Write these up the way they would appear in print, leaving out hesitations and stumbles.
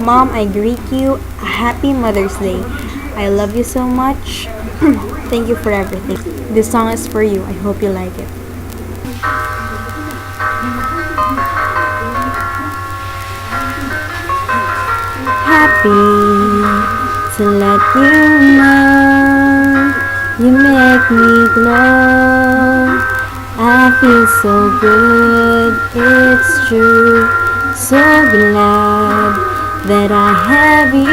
Mom, I greet you. Happy Mother's Day. I love you so much. Thank you for everything. This song is for you. I hope you like it. Happy to let you know you make me glow. I feel so good, it's true. So glad that I have you.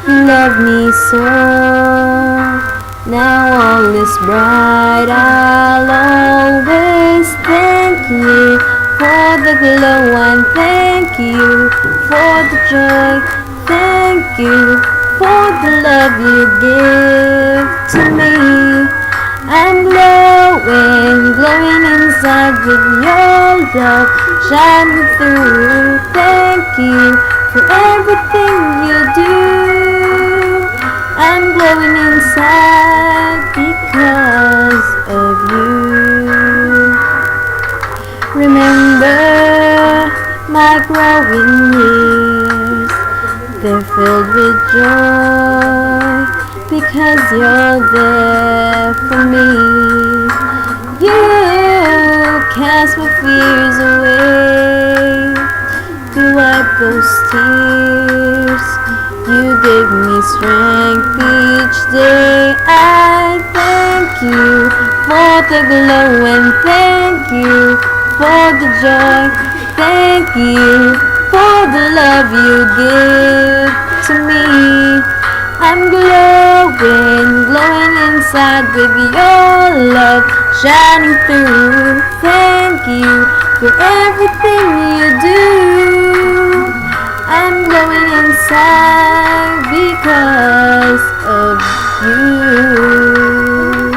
You love me so. Now all is bright. I'll always thank you for the glow and thank you for the joy. Thank you for the love you give to me. I'm glowing, glowing inside with your love shining through. Thank you for everything you do. I'm glowing inside because of you. Remember my growing years, they're filled with joy because you're there for me. You cast my fears away. You wipe those tears. You give me strength each day. I thank you for the glow and thank you for the joy. Thank you for the love you give to me. I'm glowing, glowing inside with your love shining through. Thank you for everything you do. I'm glowing inside because of you.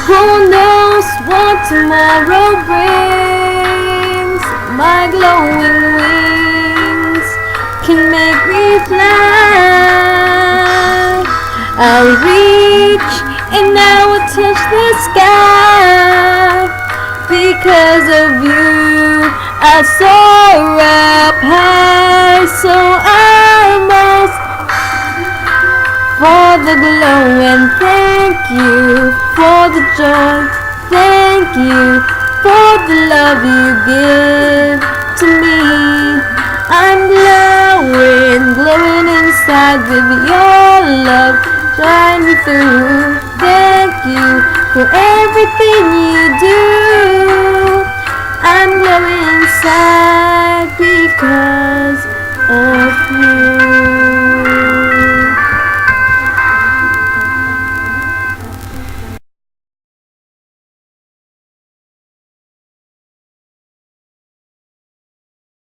Who knows what tomorrow brings? My glowing wings can make me fly. I'll reach and I will touch the sky. Because of you I soar up high. So I must for the glow and thank you for the joy. Thank you for the love you give to me. I'm glowing, glowing inside with your love shining through. Thank you for everything you do. I'm glowing inside because